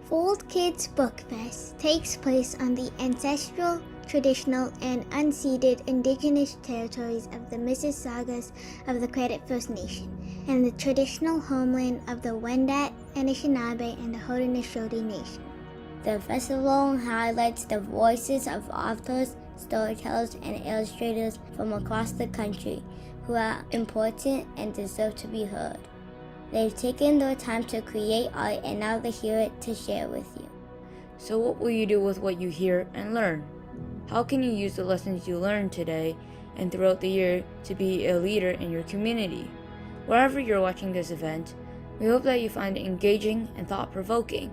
Fold Kids Book Fest takes place on the ancestral, traditional, and unceded indigenous territories of the Mississaugas of the Credit First Nation and the traditional homeland of the Wendat, Anishinaabe, and the Haudenosaunee Nation. The festival highlights the voices of authors, storytellers, and illustrators from across the country who are important and deserve to be heard. They've taken their time to create art, and now they're here to share with you. So what will you do with what you hear and learn? How can you use the lessons you learned today and throughout the year to be a leader in your community? Wherever you're watching this event, we hope that you find it engaging and thought-provoking.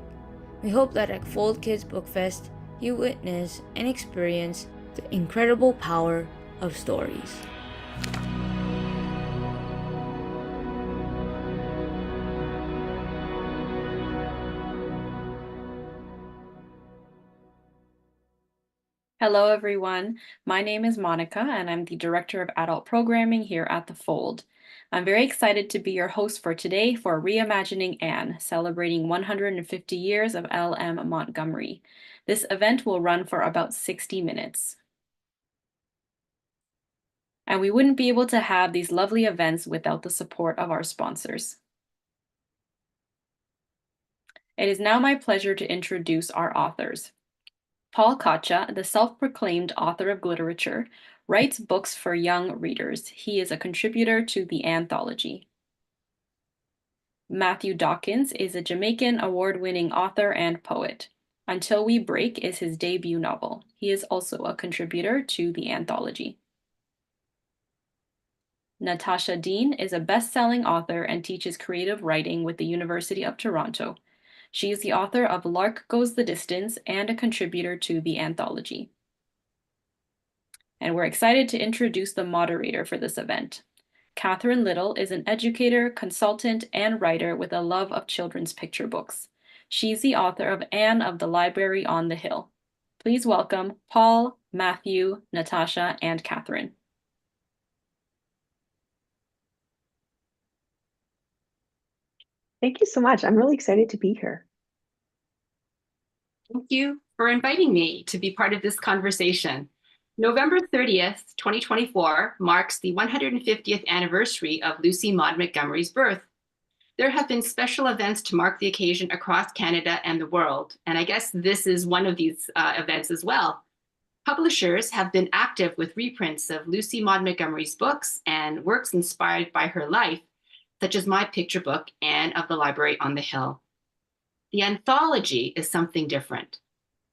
We hope that at Fold Kids Book Fest, you witness and experience the incredible power of stories. Hello, everyone. My name is Monica, and I'm the Director of Adult Programming here at The Fold. I'm very excited to be your host for today for Reimagining Anne, celebrating 150 years of L.M. Montgomery. This event will run for about 60 minutes. And we wouldn't be able to have these lovely events without the support of our sponsors. It is now my pleasure to introduce our authors. Paul Coccia, the self-proclaimed author of literature, writes books for young readers. He is a contributor to the ANNEthology. Matthew Dawkins is a Jamaican award-winning author and poet. Until We Break is his debut novel. He is also a contributor to the ANNEthology. Natasha Deen is a best-selling author and teaches creative writing with the University of Toronto. She is the author of Lark Goes the Distance and a contributor to the ANNEthology. And we're excited to introduce the moderator for this event. Catherine Little is an educator, consultant, and writer with a love of children's picture books. She's the author of Anne of the Library on the Hill. Please welcome Paul, Matthew, Natasha, and Catherine. Thank you so much. I'm really excited to be here. Thank you for inviting me to be part of this conversation. November 30th, 2024 marks the 150th anniversary of Lucy Maud Montgomery's birth. There have been special events to mark the occasion across Canada and the world, and I guess this is one of these events as well. Publishers have been active with reprints of Lucy Maud Montgomery's books and works inspired by her life, such as my picture book, Anne of the Library on the Hill. The anthology is something different.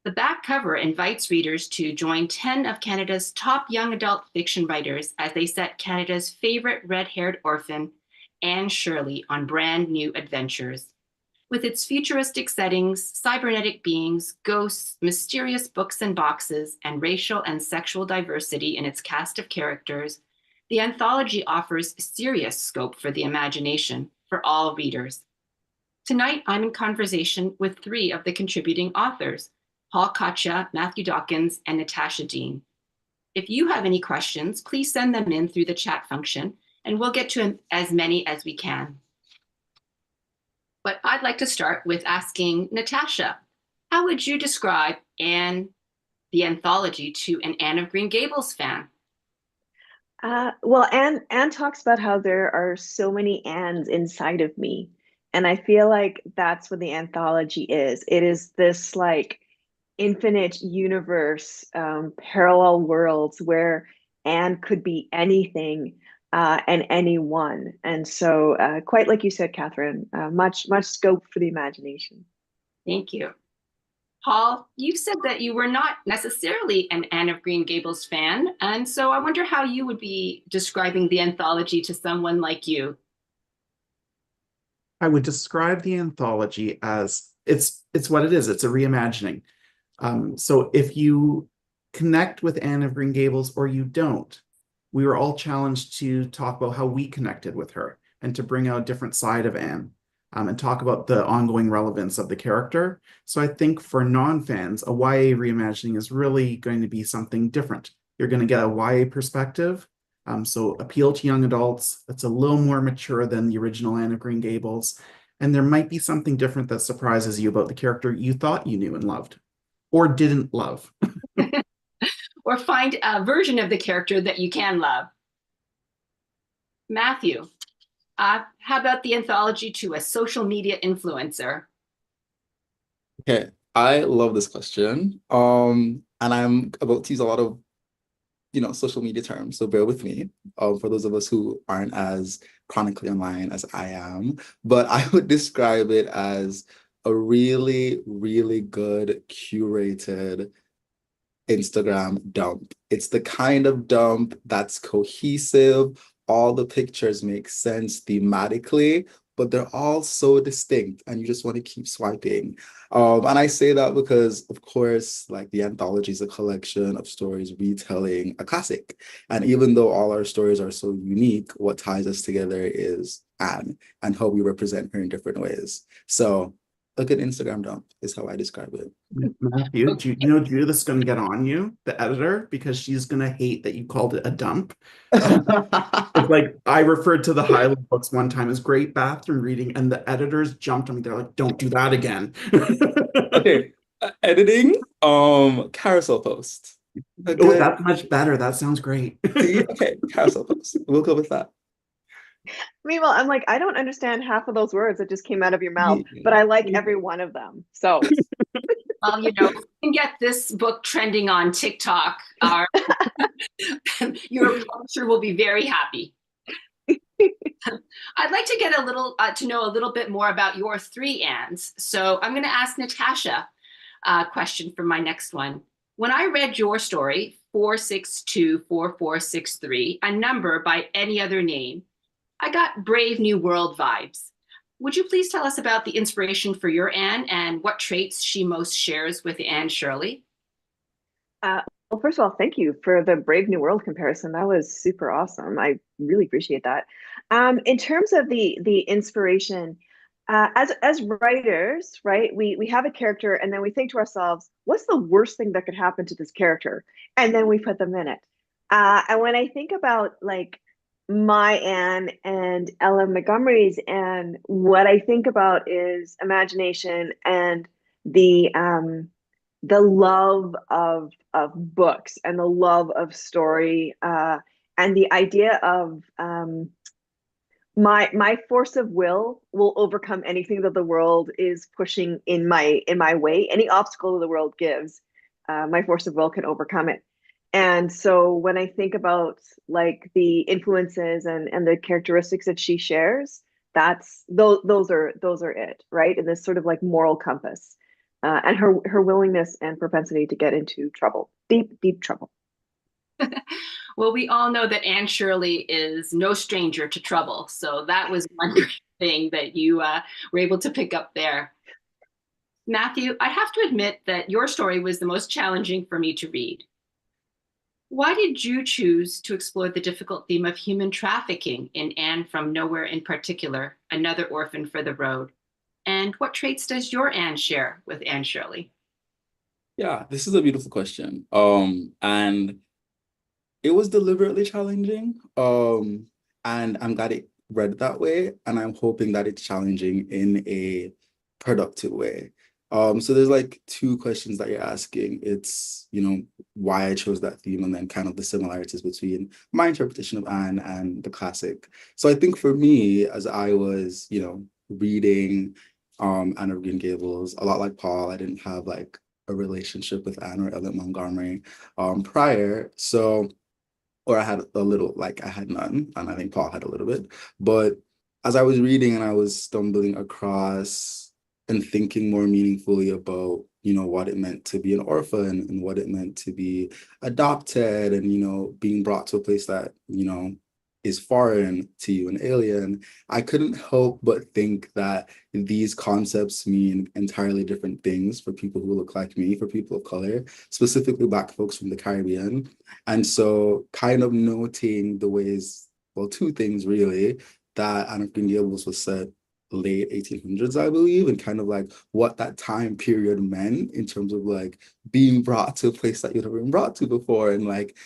The back cover invites readers to join 10 of Canada's top young adult fiction writers as they set Canada's favorite red-haired orphan, Anne Shirley, on brand new adventures. With its futuristic settings, cybernetic beings, ghosts, mysterious books and boxes, and racial and sexual diversity in its cast of characters, the anthology offers serious scope for the imagination for all readers. Tonight, I'm in conversation with three of the contributing authors, Paul Coccia, Matthew Dawkins, and Natasha Deen. If you have any questions, please send them in through the chat function, and we'll get to as many as we can. But I'd like to start with asking Natasha, how would you describe Anne, the anthology, to an Anne of Green Gables fan? Well, Anne talks about how there are so many Annes inside of me. And I feel like that's what the anthology is. It is this like infinite universe, parallel worlds where Anne could be anything and anyone. And so quite like you said, Catherine, much scope for the imagination. Thank you. Paul, you said that you were not necessarily an Anne of Green Gables fan, and so I wonder how you would be describing the anthology to someone like you. I would describe the anthology as it's what it is. It's a reimagining. So if you connect with Anne of Green Gables or you don't, we were all challenged to talk about how we connected with her and to bring out a different side of Anne and talk about the ongoing relevance of the character. So I think for non-fans, a YA reimagining is really going to be something different. You're going to get a YA perspective. So appeal to young adults. It's a little more mature than the original Anne of Green Gables. And there might be something different that surprises you about the character you thought you knew and loved or didn't love. Or find a version of the character that you can love. Matthew, how about the anthology to a social media influencer? Okay, I love this question. And I'm about to use a lot of, social media terms, so bear with me. For those of us who aren't as chronically online as I am, but I would describe it as a really, really good curated Instagram dump. It's the kind of dump that's cohesive. All the pictures make sense thematically, but they're all so distinct and you just want to keep swiping. And I say that because, of course, like the anthology is a collection of stories retelling a classic. And even though all our stories are so unique, what ties us together is Anne and how we represent her in different ways. So a good Instagram dump is how I describe it. Matthew, Judith is going to get on you, the editor, because she's going to hate that you called it a dump. It's like I referred to the Highland books one time as great bathroom reading, and the editors jumped on me. They're like, "Don't do that again." Okay, editing, carousel post. Oh, that's much better. That sounds great. See, okay, carousel post. We'll go with that. Meanwhile, I'm like, I don't understand half of those words that just came out of your mouth, but I like every one of them. So, Well, if you can get this book trending on TikTok, your publisher will be very happy. I'd like to get a little to know a little bit more about your three Annes. So I'm going to ask Natasha a question for my next one. When I read your story, 4624463, a number by any other name, I got Brave New World vibes. Would you please tell us about the inspiration for your Anne and what traits she most shares with Anne Shirley? Well, first of all, thank you for the Brave New World comparison. That was super awesome. I really appreciate that. In terms of the inspiration, as writers, right, we have a character and then we think to ourselves, what's the worst thing that could happen to this character? And then we put them in it. And when I think about like my Anne and Ellen Montgomery's Anne, what I think about is imagination and the love of books and the love of story, and the idea of my force of will overcome anything that the world is pushing in my way. Any obstacle the world gives, my force of will can overcome it. And so when I think about like the influences and the characteristics that she shares, that's those are it, right? And this sort of like moral compass, and her willingness and propensity to get into trouble, deep trouble. Well, we all know that Anne Shirley is no stranger to trouble. So that was one thing that you were able to pick up there. Matthew, I have to admit that your story was the most challenging for me to read. Why did you choose to explore the difficult theme of human trafficking in Anne from Nowhere in particular, Another Orphan for the Road? And what traits does your Anne share with Anne Shirley? Yeah, this is a beautiful question. And it was deliberately challenging. And I'm glad it read that way. And I'm hoping that it's challenging in a productive way. So there's like two questions that you're asking. It's, why I chose that theme and then kind of the similarities between my interpretation of Anne and the classic. So I think for me, as I was, reading Anne of Green Gables, a lot like Paul, I didn't have like a relationship with Anne or Ellen Montgomery prior. So, or I had a little, like I had none, and I think Paul had a little bit. But as I was reading and I was stumbling across and thinking more meaningfully about, what it meant to be an orphan and what it meant to be adopted and, being brought to a place that, is foreign to you, an alien, I couldn't help but think that these concepts mean entirely different things for people who look like me, for people of color, specifically Black folks from the Caribbean. And so kind of noting the ways, well, two things really, that Anne of Green Gables was set late 1800s, I believe, and kind of like what that time period meant in terms of like being brought to a place that you'd never been brought to before, and like,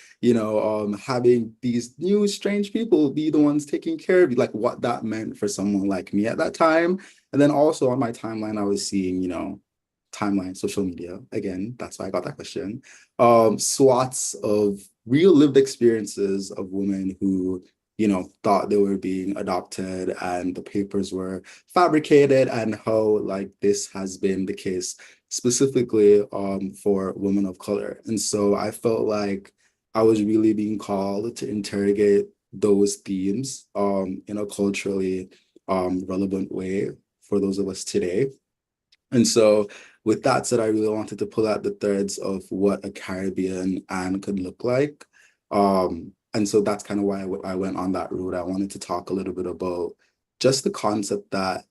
having these new strange people be the ones taking care of you, like what that meant for someone like me at that time. And then also on my timeline, I was seeing, timeline, social media, again, that's why I got that question, swaths of real lived experiences of women who thought they were being adopted and the papers were fabricated, and how like this has been the case specifically for women of color. And so I felt like I was really being called to interrogate those themes in a culturally relevant way for those of us today. And so with that said, I really wanted to pull out the threads of what a Caribbean Anne could look like. And so that's kind of why I went on that route. I wanted to talk a little bit about just the concept that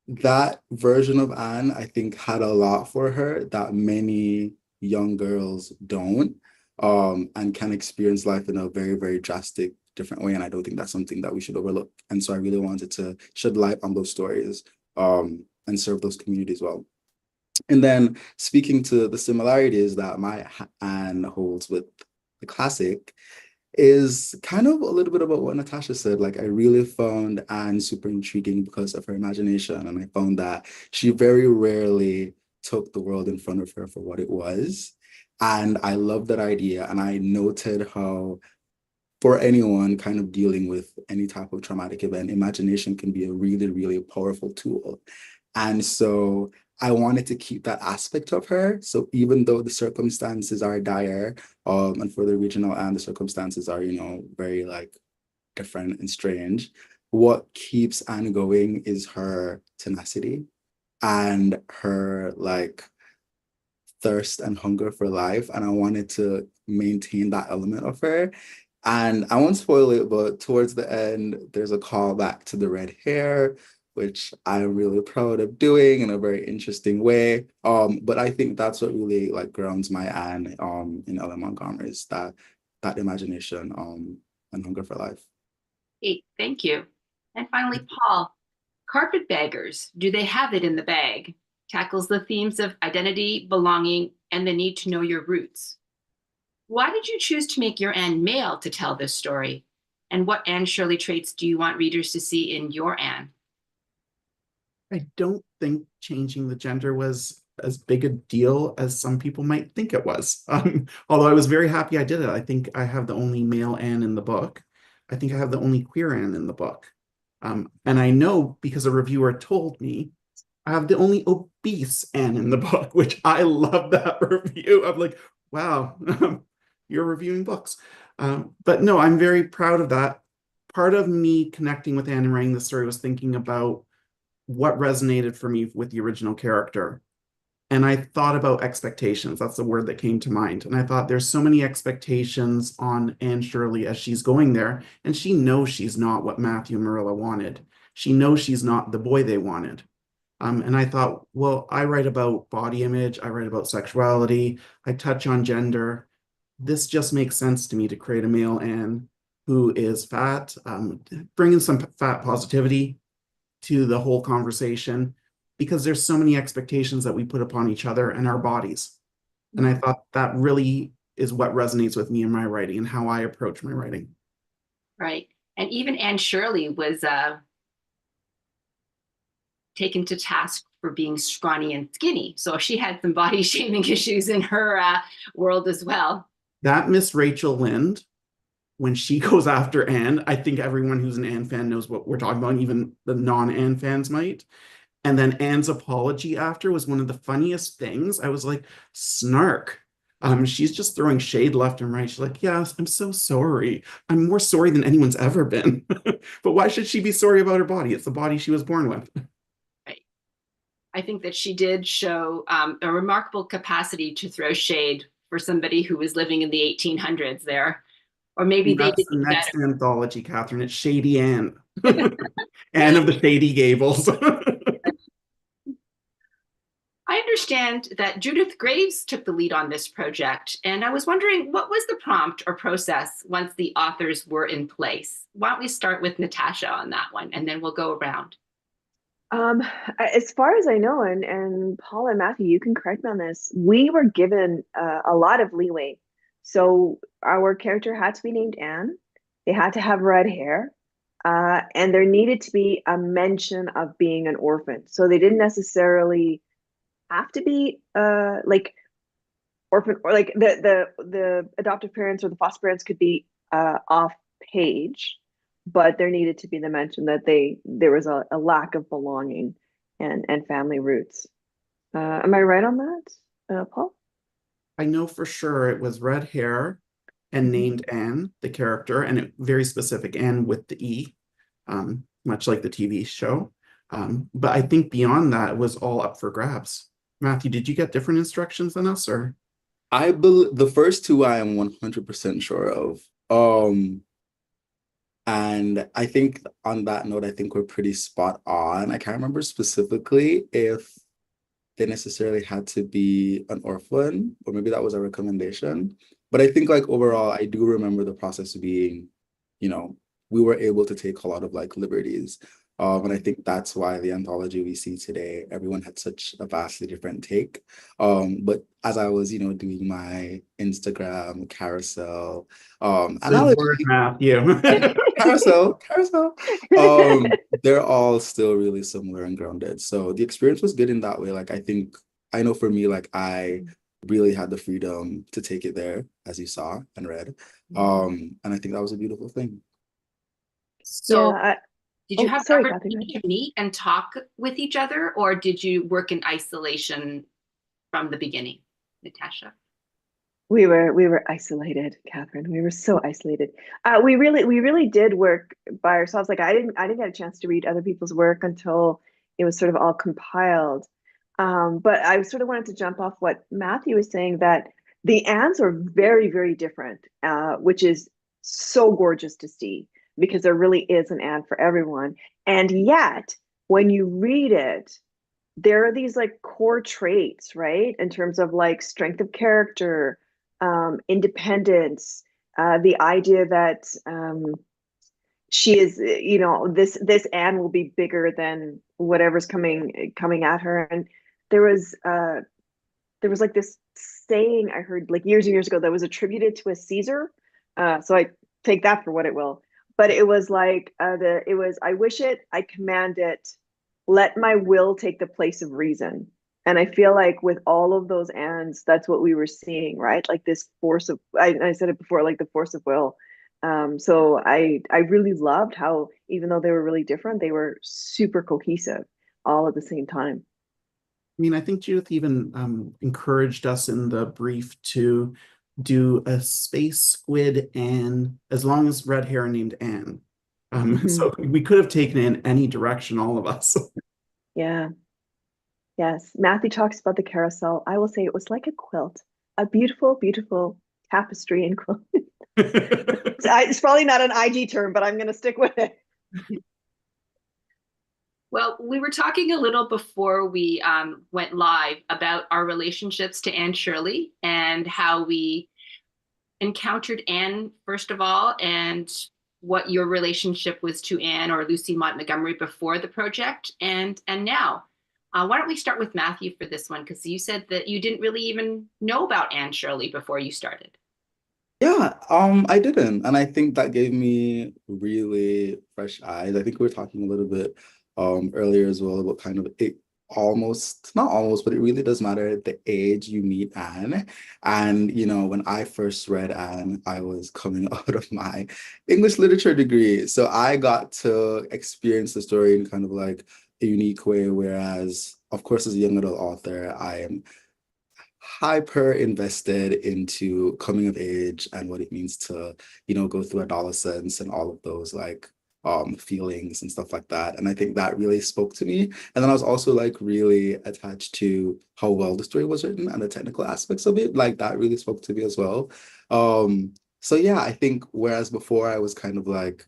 that version of Anne, I think, had a lot for her that many young girls don't, and can experience life in a very, very drastic, different way. And I don't think that's something that we should overlook. And so I really wanted to shed light on those stories, and serve those communities well. And then speaking to the similarities that my Anne holds with the classic, is kind of a little bit about what Natasha said. Like, I really found Anne super intriguing because of her imagination. And I found that she very rarely took the world in front of her for what it was. And I love that idea. And I noted how, for anyone kind of dealing with any type of traumatic event, imagination can be a really, really powerful tool. And so I wanted to keep that aspect of her. So even though the circumstances are dire, and for the original Anne, the circumstances are, very like different and strange, what keeps Anne going is her tenacity and her like thirst and hunger for life. And I wanted to maintain that element of her. And I won't spoil it, but towards the end, there's a call back to the red hair, which I'm really proud of doing in a very interesting way. But I think that's what really like grounds my Anne in Ella Montgomery, is that imagination and hunger for life. Hey, thank you. And finally, Paul, Carpetbaggers, Do They Have It in the Bag? Tackles the themes of identity, belonging, and the need to know your roots. Why did you choose to make your Anne male to tell this story? And what Anne Shirley traits do you want readers to see in your Anne? I don't think changing the gender was as big a deal as some people might think it was. Although I was very happy I did it. I think I have the only male Anne in the book. I think I have the only queer Anne in the book. And I know because a reviewer told me I have the only obese Anne in the book, which I love that review. I'm like, wow, you're reviewing books. But no, I'm very proud of that. Part of me connecting with Anne and writing the story was thinking about what resonated for me with the original character. And I thought about expectations. That's the word that came to mind. And I thought there's so many expectations on Anne Shirley as she's going there. And she knows she's not what Matthew and Marilla wanted. She knows she's not the boy they wanted. And I thought, well, I write about body image. I write about sexuality. I touch on gender. This just makes sense to me to create a male Anne who is fat, bringing some fat positivity to the whole conversation, because there's so many expectations that we put upon each other and our bodies. And I thought that really is what resonates with me in my writing and how I approach my writing. Right. And even Anne Shirley was taken to task for being scrawny and skinny. So she had some body shaming issues in her world as well. That Miss Rachel Lynde, when she goes after Anne, I think everyone who's an Anne fan knows what we're talking about, even the non-Anne fans might. And then Anne's apology after was one of the funniest things. I was like, snark. She's just throwing shade left and right. She's like, yes, I'm so sorry. I'm more sorry than anyone's ever been. But why should she be sorry about her body? It's the body she was born with. Right. I think that she did show a remarkable capacity to throw shade for somebody who was living in the 1800s there. Or maybe they did the next better. anthology, Catherine. It's Shady Anne. Anne of the Shady Gables. I understand that Judith Graves took the lead on this project, and I was wondering what was the prompt or process once the authors were in place? Why don't we start with Natasha on that one, and then we'll go around. As far as I know, and Paul and Matthew, you can correct me on this, we were given a lot of leeway. So our character had to be named Anne. They had to have red hair. And there needed to be a mention of being an orphan. So they didn't necessarily have to be like orphan, or like the adoptive parents or the foster parents could be off page, but there needed to be the mention that there was a lack of belonging and family roots. Am I right on that, Paul? I know for sure it was red hair and named Anne, the character, and it very specific, Anne with the E, much like the TV show. But I think beyond that, it was all up for grabs. Matthew, did you get different instructions than us, or? I believe the first two I am 100% sure of. And I think on that note, I think we're pretty spot on. I can't remember specifically if they necessarily had to be an orphan, or maybe that was a recommendation. But I think like overall, I do remember the process being, we were able to take a lot of like liberties. And I think that's why the anthology we see today, everyone had such a vastly different take. But as I was, doing my Instagram carousel, Word, Matthew. carousel, they're all still really similar and grounded. So the experience was good in that way. Like, I know for me, like I really had the freedom to take it there, as you saw and read. And I think that was a beautiful thing. So Yeah, did you have sorry, opportunity to meet and talk with each other, or did you work in isolation from the beginning, Natasha? We were isolated, Catherine. We were so isolated. We really did work by ourselves. Like I didn't get a chance to read other people's work until it was sort of all compiled. But I sort of wanted to jump off what Matthew was saying, that the Annes are very, very different, which is so gorgeous to see, because there really is an Anne for everyone. And yet, when you read it, there are these like core traits, right? In terms of like strength of character, independence, the idea that she is, this Anne will be bigger than whatever's coming at her. And there was like this saying I heard like years and years ago that was attributed to a Caesar. So I take that for what it will. But it was like I wish it, I command it, let my will take the place of reason. And I feel like with all of those Anns, that's what we were seeing, right? Like this force of, I said it before, like the force of will. So I really loved how, even though they were really different, they were super cohesive all at the same time. I mean, I think Judith even encouraged us in the brief to do a space squid Anne, as long as red hair named Anne. So we could have taken it in any direction, all of us. Yeah. Yes. Matthew talks about the carousel. I will say it was like a quilt, a beautiful, beautiful tapestry and quilt. It's probably not an IG term, but I'm going to stick with it. Well, we were talking a little before we went live about our relationships to Anne Shirley and how we encountered Anne, first of all, and what your relationship was to Anne or Lucy Maud Montgomery before the project and now. Why don't we start with Matthew for this one? Because you said that you didn't really even know about Anne Shirley before you started. Yeah, I didn't. And I think that gave me really fresh eyes. I think we were talking a little bit earlier as well about kind of it not almost, but it really does matter the age you meet Anne. And, when I first read Anne, I was coming out of my English literature degree. So I got to experience the story in kind of like a unique way, whereas, of course, as a young adult author, I am hyper invested into coming of age and what it means to, go through adolescence and all of those like feelings and stuff like that. And I think that really spoke to me. And then I was also like really attached to how well the story was written and the technical aspects of it. Like that really spoke to me as well. So yeah, I think whereas before I was kind of like,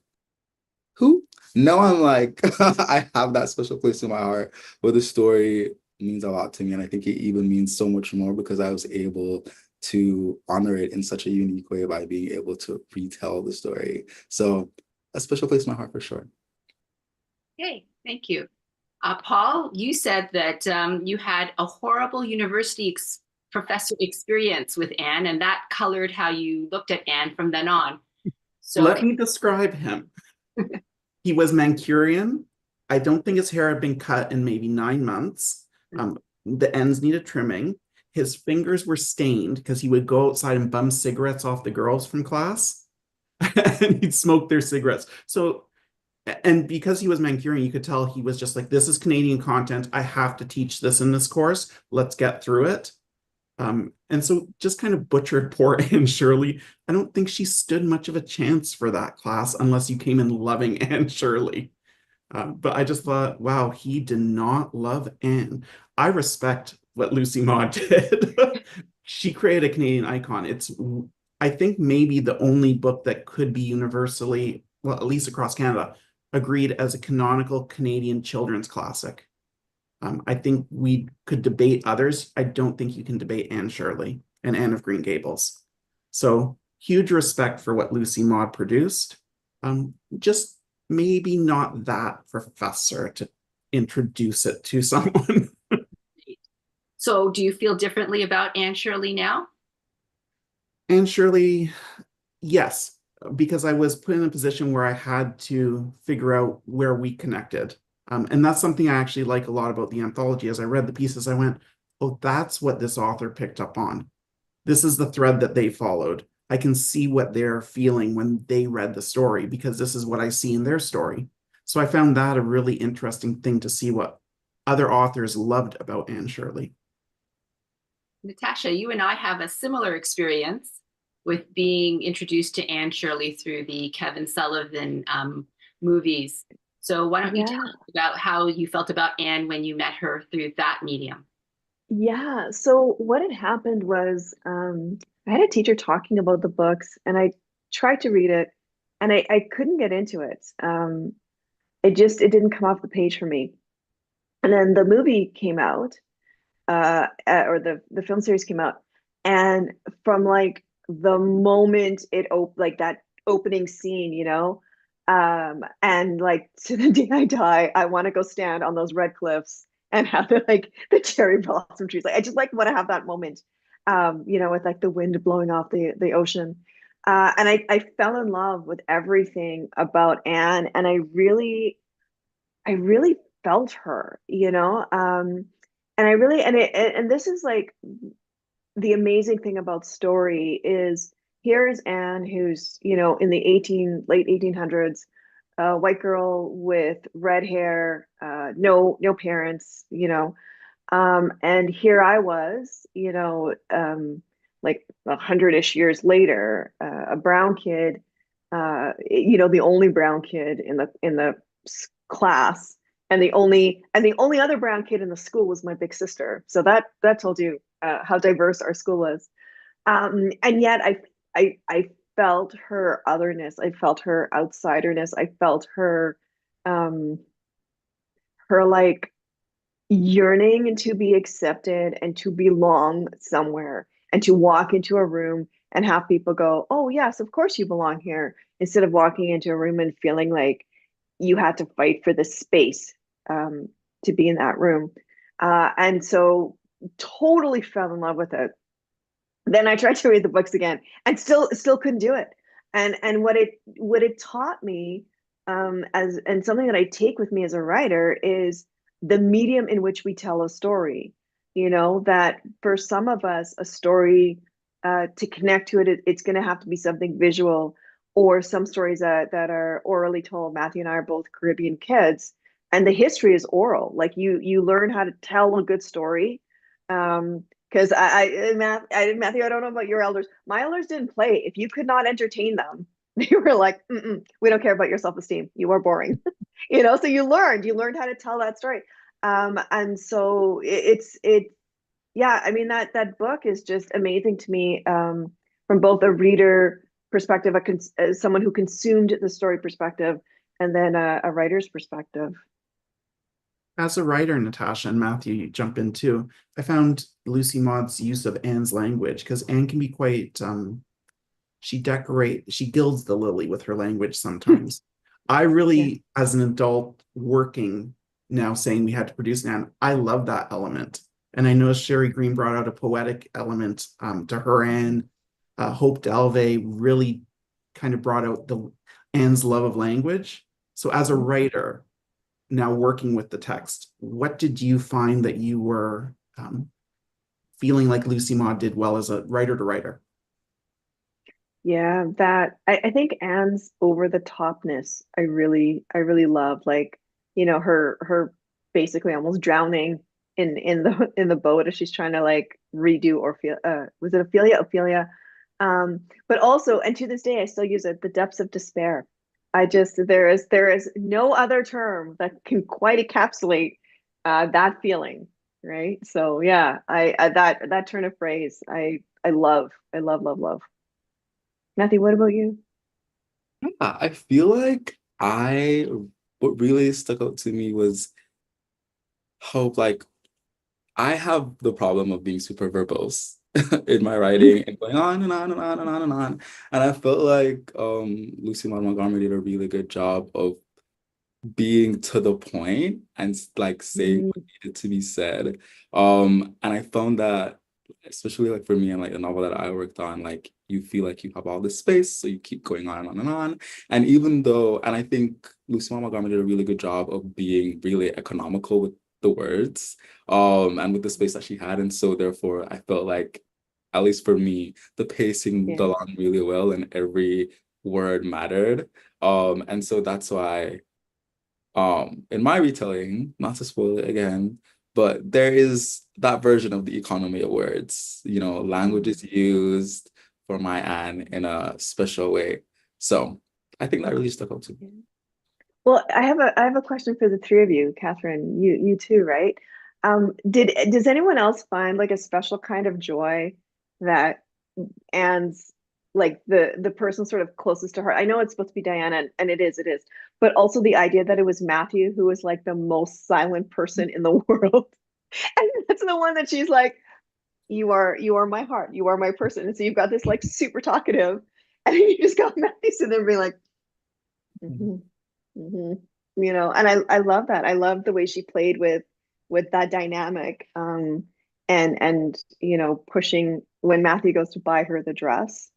who? Now I'm like, I have that special place in my heart where the story means a lot to me. And I think it even means so much more because I was able to honor it in such a unique way by being able to retell the story. So a special place in my heart for sure. Okay, thank you. Paul, you said that you had a horrible university professor experience with Anne, and that colored how you looked at Anne from then on. So let me describe him. He was Mancurian. I don't think his hair had been cut in maybe 9 months. The ends needed trimming. His fingers were stained because he would go outside and bum cigarettes off the girls from class and he'd smoke their cigarettes. So, and because he was Mancurian, you could tell he was just like, this is Canadian content. I have to teach this in this course. Let's get through it. And so just kind of butchered poor Anne Shirley. I don't think she stood much of a chance for that class unless you came in loving Anne Shirley. But I just thought, wow, he did not love Anne. I respect what Lucy Maud did. She created a Canadian icon. It's, I think, maybe the only book that could be universally, well, at least across Canada, agreed as a canonical Canadian children's classic. I think we could debate others. I don't think you can debate Anne Shirley and Anne of Green Gables. So huge respect for what Lucy Maud produced. Just maybe not that professor to introduce it to someone. So do you feel differently about Anne Shirley now? Anne Shirley, yes, because I was put in a position where I had to figure out where we connected. And that's something I actually like a lot about the anthology. As I read the pieces, I went, oh, that's what this author picked up on. This is the thread that they followed. I can see what they're feeling when they read the story because this is what I see in their story. So I found that a really interesting thing to see what other authors loved about Anne Shirley. Natasha, you and I have a similar experience with being introduced to Anne Shirley through the Kevin Sullivan movies. So why don't you tell us about how you felt about Anne when you met her through that medium? Yeah, so what had happened was I had a teacher talking about the books, and I tried to read it, and I couldn't get into it. It didn't come off the page for me. And then the movie came out, or the film series came out, and from like the moment like that opening scene, and like to the day I die, I want to go stand on those red cliffs and have the cherry blossom trees. Like I just like want to have that moment, with like the wind blowing off the ocean. And I fell in love with everything about Anne, and I really felt her, and I really and this is like the amazing thing about story is here is Anne, who's in the late 1800s, a white girl with red hair, no parents, and here I was, like 100-ish years later, a brown kid, the only brown kid in the class, and the only other brown kid in the school was my big sister. So that told you how diverse our school was. And yet I felt her otherness. I felt her outsiderness. I felt her like yearning to be accepted and to belong somewhere and to walk into a room and have people go, oh yes, of course you belong here, instead of walking into a room and feeling like you had to fight for the space to be in that room. And so totally fell in love with it. Then I tried to read the books again and still couldn't do it. And what it taught me, and something that I take with me as a writer, is the medium in which we tell a story. That for some of us, a story, to connect to it, it's going to have to be something visual, or some stories that are orally told. Matthew and I are both Caribbean kids, and the history is oral. Like you learn how to tell a good story. Because Matthew, I don't know about your elders. My elders didn't play. If you could not entertain them, they were like, we don't care about your self-esteem. You are boring. So you learned how to tell that story. And so yeah, I mean, that book is just amazing to me, from both a reader perspective, someone who consumed the story perspective, and then a writer's perspective. As a writer, Natasha and Matthew, you jump in too. I found Lucy Maud's use of Anne's language, because Anne can be quite she gilds the lily with her language sometimes. I really, as an adult working now, saying we had to produce Anne, I love that element. And I know Sherry Green brought out a poetic element to her Anne. Hope Dalve really kind of brought out the Anne's love of language. So as a writer, now working with the text, what did you find that you were feeling like Lucy Maud did well as a writer to writer? Yeah, that I think Anne's over the topness, I really love. Like, her basically almost drowning in the boat as she's trying to like redo Orphelia. Was it Ophelia? Ophelia. But also, and to this day, I still use it, the depths of despair. There is no other term that can quite encapsulate that feeling, right? So yeah, I that turn of phrase, I love, love. Matthew, what about you? I feel like what really stuck out to me was how, like, I have the problem of being super verbose in my writing and going on and on and on and on and on. And I felt like Lucy Maud Montgomery did a really good job of being to the point and like saying what needed to be said. And I found that, especially like for me and like the novel that I worked on, like you feel like you have all this space, so you keep going on and on and on. And even though, and I think Lucy Montgomery did a really good job of being really economical with the words, and with the space that she had. And so therefore I felt like, at least for me, the pacing moved Yeah. along really well and every word mattered. And so that's why in my retelling, not to spoil it again, but there is that version of the economy of words. Language is used for my Anne in a special way. So I think that really stuck out to me. Well, I have a question for the three of you, Catherine. You too, right? Does anyone else find like a special kind of joy that Anne's like the person sort of closest to her? I know it's supposed to be Diana, and it is, but also the idea that it was Matthew who was like the most silent person in the world, and that's the one that she's like, you are my heart, you are my person, and so you've got this like super talkative, and then you just got Matthew sitting there being like, mm-hmm. hmm and I love that. I love the way she played with that dynamic, and pushing when Matthew goes to buy her the dress,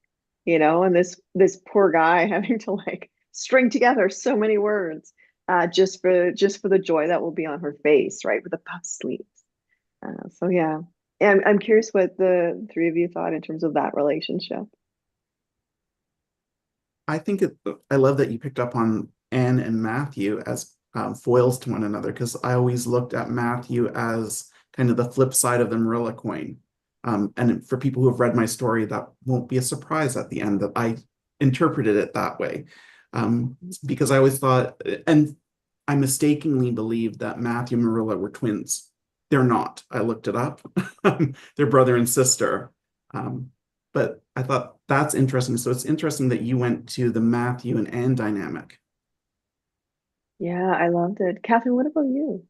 and this poor guy having to like string together so many words, just for the joy that will be on her face, right, with the puff sleeves. So yeah, and I'm curious what the three of you thought in terms of that relationship. I love that you picked up on Anne and Matthew as foils to one another, because I always looked at Matthew as kind of the flip side of the Marilla coin. And for people who have read my story, that won't be a surprise at the end that I interpreted it that way. Because I always thought, and I mistakenly believed that Matthew and Marilla were twins. They're not. I looked it up. They're brother and sister. But I thought that's interesting. So it's interesting that you went to the Matthew and Anne dynamic. Yeah, I loved it. Catherine, what about you?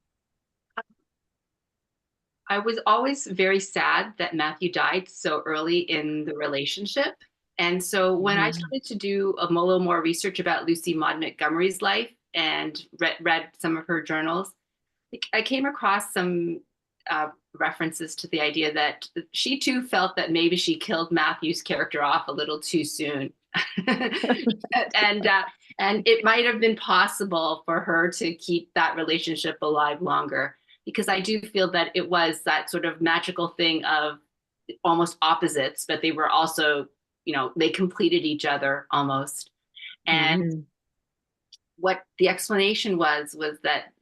I was always very sad that Matthew died so early in the relationship. And so when I started to do a little more research about Lucy Maud Montgomery's life and read some of her journals, I came across some references to the idea that she too felt that maybe she killed Matthew's character off a little too soon. And it might have been possible for her to keep that relationship alive longer, because I do feel that it was that sort of magical thing of almost opposites, but they were also, they completed each other almost. And what the explanation was that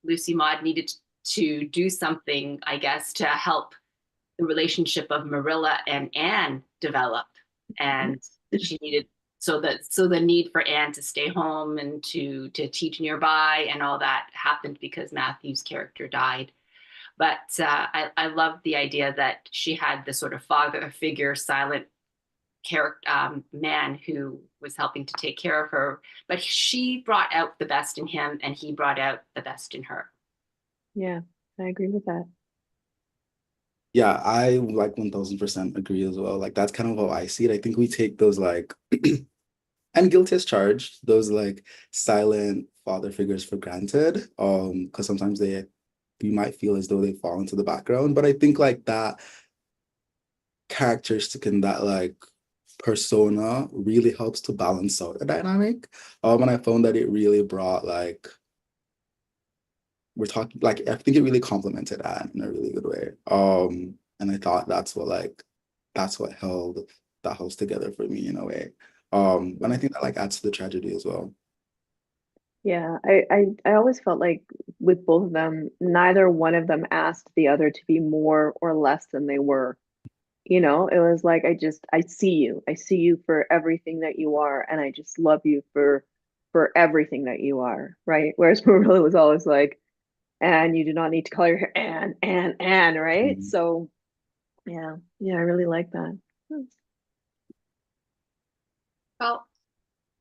Lucy Maud needed to do something, I guess, to help the relationship of Marilla and Anne develop. And she needed, so the need for Anne to stay home and to teach nearby and all that happened because Matthew's character died. But I love the idea that she had this sort of father figure, silent character, man who was helping to take care of her, but she brought out the best in him and he brought out the best in her. Yeah, I agree with that. Yeah, I like 1000% agree as well. Like that's kind of how I see it. I think we take those like and guilty as charged, those like silent father figures for granted. Because sometimes we might feel as though they fall into the background. But I think like that characteristic and that like persona really helps to balance out a dynamic. And I found that it really brought like we're talking like I think it really complemented Anne in a really good way. And I thought that's what held that house together for me in a way. And I think that like adds to the tragedy as well. Yeah, I always felt like with both of them, neither one of them asked the other to be more or less than they were. You know, it was like I see you. I see you for everything that you are, and I just love you for everything that you are, right? Whereas Marilla was always like, and you do not need to call your hair Anne, right? Mhm. So yeah, yeah, I really like that. Well,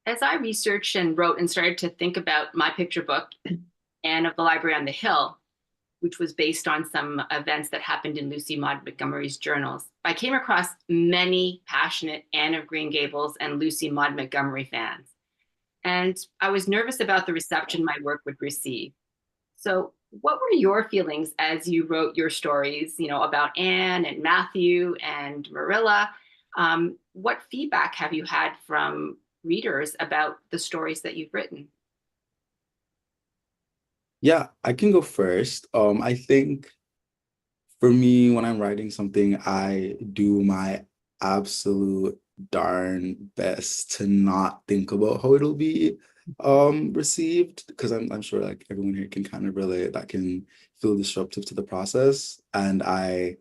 as I researched and wrote and started to think about my picture book, Anne of the Library on the Hill, which was based on some events that happened in Lucy Maud Montgomery's journals, I came across many passionate Anne of Green Gables and Lucy Maud Montgomery fans. And I was nervous about the reception my work would receive. So, what were your feelings as you wrote your stories, about Anne and Matthew and Marilla? What feedback have you had from readers about the stories that you've written? Yeah, I can go first. I think for me, when I'm writing something, I do my absolute darn best to not think about how it'll be received because I'm sure like everyone here can kind of relate that can feel disruptive to the process. And I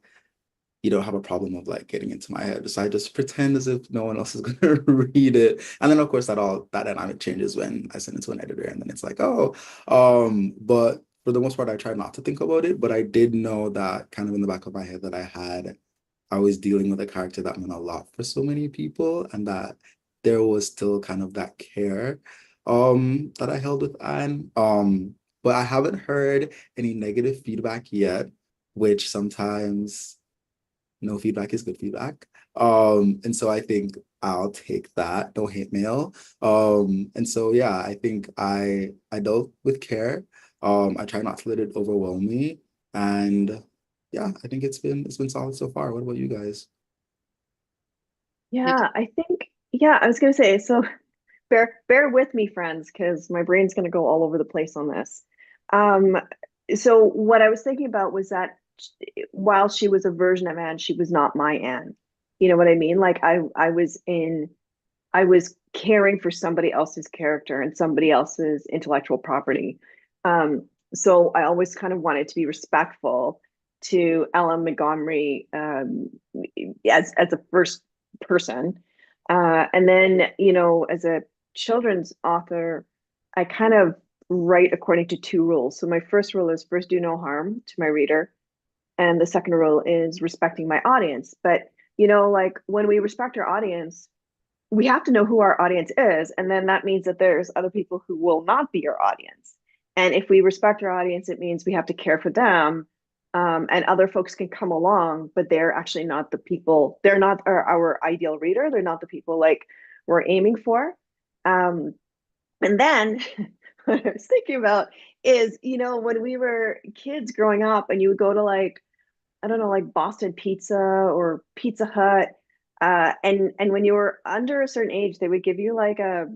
have a problem of like getting into my head. So I just pretend as if no one else is gonna read it. And then of course that dynamic changes when I send it to an editor and then it's like, oh, but for the most part, I try not to think about it, but I did know that kind of in the back of my head that I was dealing with a character that meant a lot for so many people and that there was still kind of that care that I held with Anne. But I haven't heard any negative feedback yet, which sometimes no feedback is good feedback. And so I think I'll take that, no hate mail. And so yeah, I think I dealt with care. I try not to let it overwhelm me. And yeah, I think it's been solid so far. What about you guys? Yeah, I think, yeah, I was gonna say, so bear with me, friends, because my brain's gonna go all over the place on this. Um, so what I was thinking about was that while she was a version of Anne, she was not my Anne. You know what I mean? Like I was caring for somebody else's character and somebody else's intellectual property. So I always kind of wanted to be respectful to Ellen Montgomery as a first person. And then, as a children's author, I kind of write according to two rules. So my first rule is first do no harm to my reader. And the second rule is respecting my audience. But, like when we respect our audience, we have to know who our audience is. And then that means that there's other people who will not be our audience. And if we respect our audience, it means we have to care for them. And other folks can come along, but they're actually not the people, they're not our ideal reader. They're not the people like we're aiming for. Um, and then what I was thinking about is, when we were kids growing up and you would go to like, I don't know, like Boston Pizza or Pizza Hut. And when you were under a certain age, they would give you like a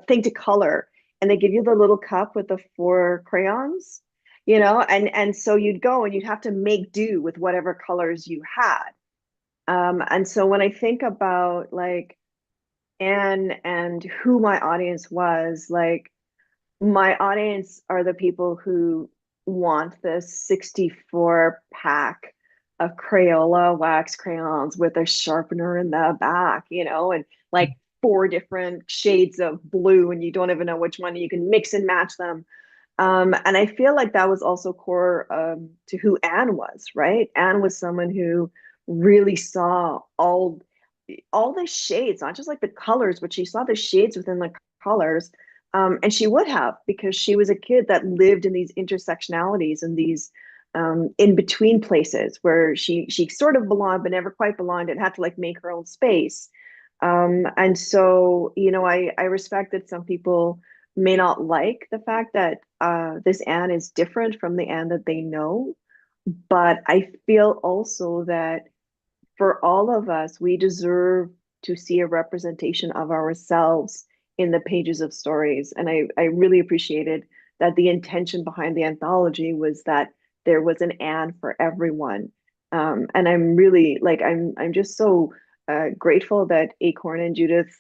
thing to color, and they give you the little cup with the four crayons, and so you'd go and you'd have to make do with whatever colors you had. And so when I think about like Anne and who my audience was, like my audience are the people who want this 64 pack of Crayola wax crayons with a sharpener in the back, and like four different shades of blue, and you don't even know which one. You can mix and match them. And I feel like that was also core to who Anne was, right? Anne was someone who really saw all the shades, not just like the colors, but she saw the shades within the colors And she would have, because she was a kid that lived in these intersectionalities and these in between places where she sort of belonged but never quite belonged and had to like make her own space. And so, you know, I respect that some people may not like the fact that this Anne is different from the Anne that they know, but I feel also that for all of us, we deserve to see a representation of ourselves in the pages of stories. And I really appreciated that the intention behind the anthology was that there was an Anne for everyone. And I'm really like I'm just so grateful that Acorn and Judith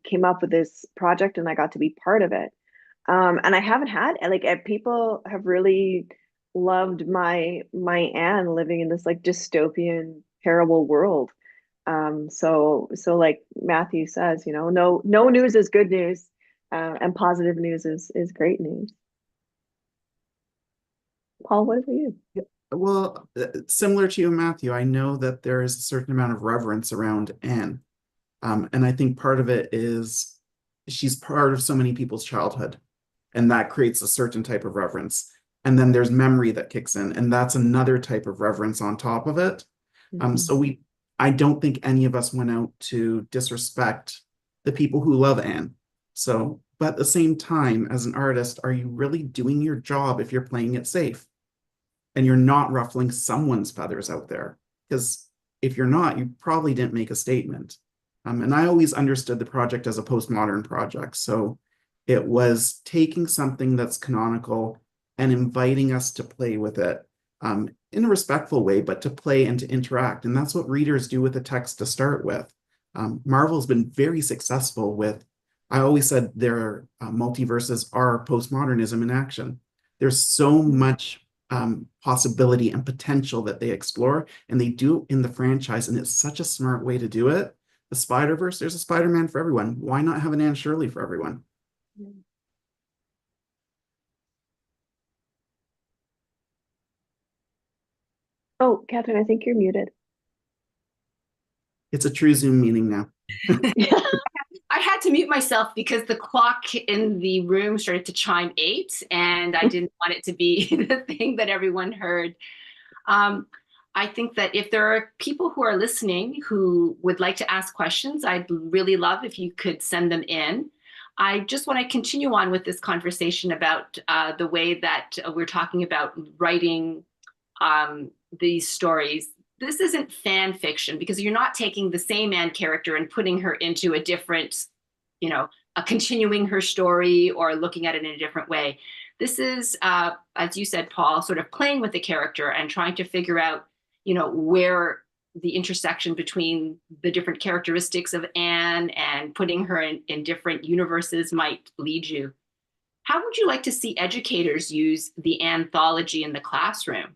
came up with this project and I got to be part of it. And I haven't had like people have really loved my Anne living in this like dystopian, terrible world. So like Matthew says, you know, no news is good news, and positive news is great news. Paul, what about you? Well, similar to you, Matthew, I know that there is a certain amount of reverence around Anne. And I think part of it is she's part of so many people's childhood, and that creates a certain type of reverence. And then there's memory that kicks in, and that's another type of reverence on top of it. So I don't think any of us went out to disrespect the people who love Anne. So, but at the same time, as an artist, are you really doing your job if you're playing it safe and you're not ruffling someone's feathers out there? Because if you're not, you probably didn't make a statement. And I always understood the project as a postmodern project. So it was taking something that's canonical and inviting us to play with it in a respectful way, but to play and to interact. And that's what readers do with a text to start with. Marvel's been very successful with, I always said their multiverses are postmodernism in action. There's so much possibility and potential that they explore, and they do it in the franchise, and it's such a smart way to do it. The Spider-Verse, there's a Spider-Man for everyone. Why not have an Anne Shirley for everyone? Oh, Catherine, I think you're muted. It's a true Zoom meeting now. I had to mute myself because the clock in the room started to chime 8, and I didn't want it to be the thing that everyone heard. I think that if there are people who are listening who would like to ask questions, I'd really love if you could send them in. I just want to continue on with this conversation about the way that we're talking about writing these stories. This isn't fan fiction, because you're not taking the same Anne character and putting her into a different, you know, continuing her story or looking at it in a different way. This is, as you said, Paul, sort of playing with the character and trying to figure out, you know, where the intersection between the different characteristics of Anne and putting her in different universes might lead you. How would you like to see educators use the anthology in the classroom?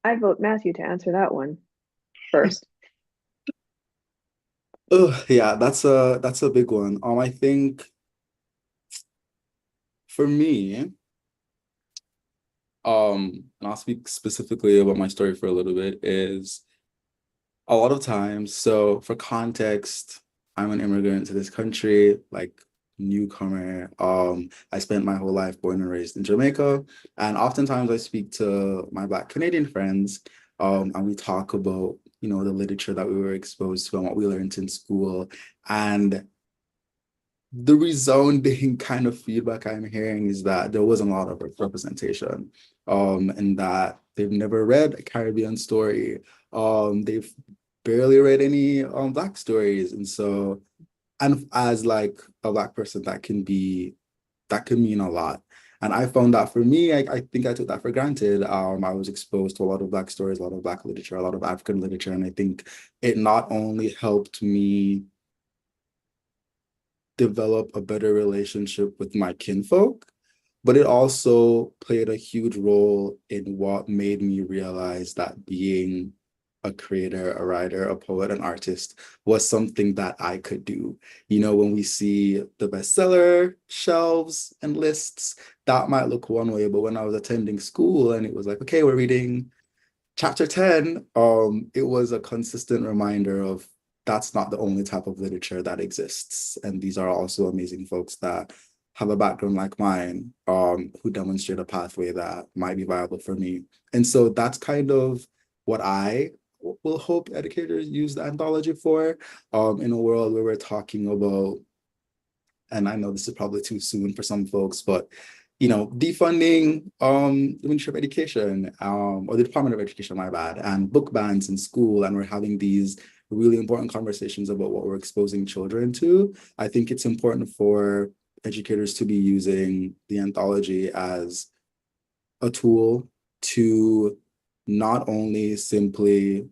I vote Matthew to answer that one first. Oh, yeah, that's a big one. I think for me, and I'll speak specifically about my story for a little bit, is a lot of times, so for context, I'm an immigrant to this country, like newcomer. I spent my whole life born and raised in Jamaica, and oftentimes I speak to my Black Canadian friends, and we talk about, you know, the literature that we were exposed to and what we learned in school. And the resounding kind of feedback I'm hearing is that there wasn't a lot of representation, and that they've never read a Caribbean story. They've barely read any Black stories. And so, and as like a Black person, that can mean a lot. And I found that for me, I think I took that for granted. I was exposed to a lot of Black stories, a lot of Black literature, a lot of African literature. And I think it not only helped me develop a better relationship with my kinfolk, but it also played a huge role in what made me realize that being a creator, a writer, a poet, an artist was something that I could do. You know, when we see the bestseller shelves and lists, that might look one way, but when I was attending school and it was like, okay, we're reading chapter 10, it was a consistent reminder of that's not the only type of literature that exists. And these are also amazing folks that have a background like mine, who demonstrate a pathway that might be viable for me. And so that's kind of what I will hope educators use the anthology for, in a world where we're talking about, and I know this is probably too soon for some folks, but defunding the Ministry of Education, or the Department of Education, my bad, and book bans in school, and we're having these really important conversations about what we're exposing children to. I think it's important for educators to be using the anthology as a tool to not only simply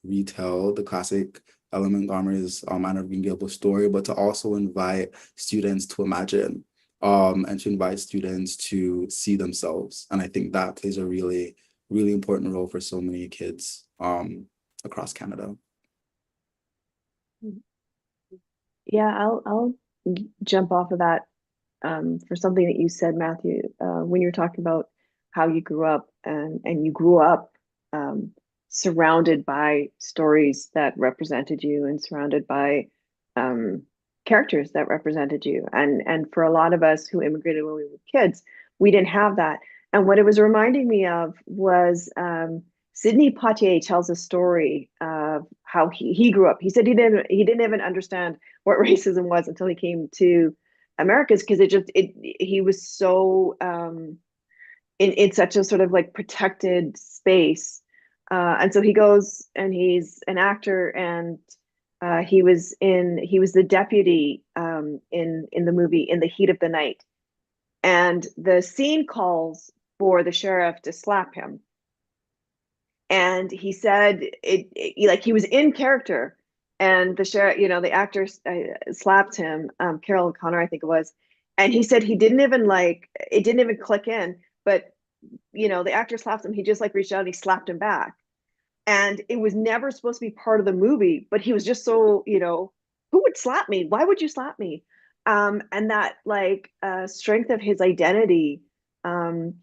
retell the classic Ellen Montgomery's Anne of Green Gables story, but to also invite students to imagine, and to invite students to see themselves. And I think that plays a really, really important role for so many kids across Canada. Yeah, I'll jump off of that for something that you said, Matthew, when you were talking about how you grew up, and you grew up surrounded by stories that represented you, and surrounded by characters that represented you. And for a lot of us who immigrated when we were kids, we didn't have that. And what it was reminding me of was Sidney Poitier tells a story of how he grew up. He said he didn't even understand what racism was until he came to Americas, because he was so in such a sort of like protected space, and so he goes, and he's an actor, and he was the deputy in the movie In the Heat of the Night, and the scene calls for the sheriff to slap him. And he said like he was in character, and the sheriff, the actor slapped him, Carol O'Connor, I think it was, and he said it didn't even click in, but the actor slapped him, he just like reached out and he slapped him back, and it was never supposed to be part of the movie, but he was just so, who would slap me? Why would you slap me? And that like strength of his identity,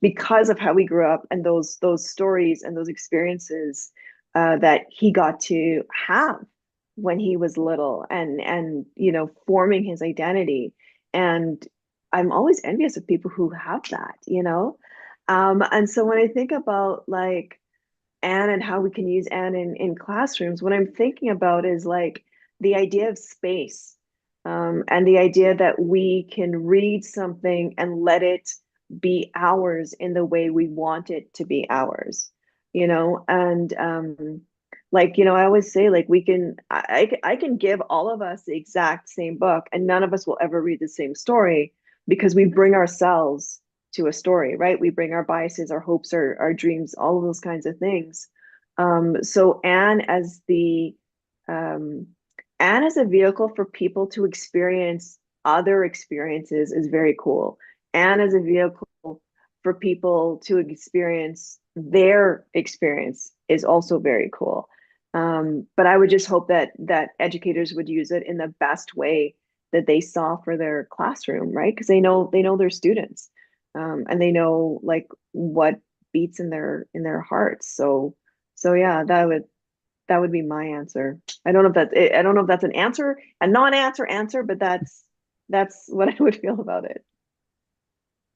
because of how we grew up, and those stories and those experiences that he got to have when he was little, and forming his identity. And I'm always envious of people who have that, and so when I think about like Anne and how we can use Anne in classrooms, what I'm thinking about is like the idea of space, and the idea that we can read something and let it be ours in the way we want it to be ours, and I always say, like, I can give all of us the exact same book, and none of us will ever read the same story, because we bring ourselves to a story, right? We bring our biases, our hopes, our dreams, all of those kinds of things. So Anne as a vehicle for people to experience other experiences is very cool. Anne as a vehicle for people to experience their experience is also very cool. But I would just hope that educators would use it in the best way that they saw for their classroom, right? Because they know their students, and they know like what beats in their hearts. So yeah, that would be my answer. I don't know if that's an answer, a non-answer, but that's what I would feel about it.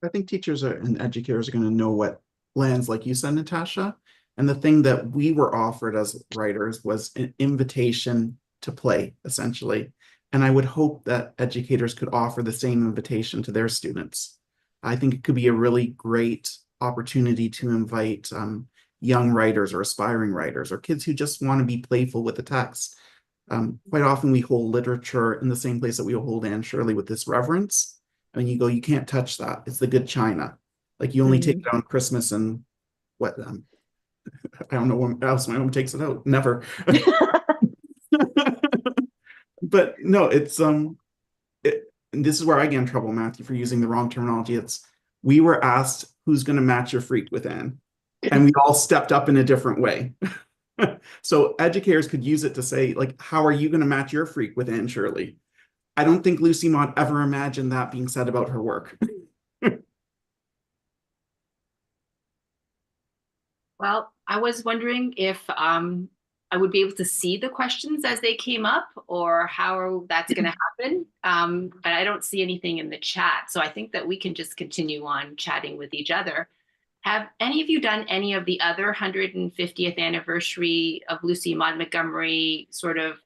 I think teachers and educators are going to know what lands, like you said, Natasha. And the thing that we were offered as writers was an invitation to play, essentially. And I would hope that educators could offer the same invitation to their students. I think it could be a really great opportunity to invite young writers or aspiring writers or kids who just want to be playful with the text. Quite often we hold literature in the same place that we hold Anne Shirley, with this reverence. And you go, you can't touch that. It's the good china. Like you only take it on Christmas and what? I don't know when else my mom takes it out. Never. But no, it's and this is where I get in trouble, Matthew, for using the wrong terminology. We were asked who's going to match your freak with Anne, and we all stepped up in a different way. So educators could use it to say, like, how are you going to match your freak with Anne Shirley? I don't think Lucy Maud ever imagined that being said about her work. Well, I was wondering if I would be able to see the questions as they came up, or how that's going to happen. But I don't see anything in the chat. So I think that we can just continue on chatting with each other. Have any of you done any of the other 150th anniversary of Lucy Maud Montgomery sort of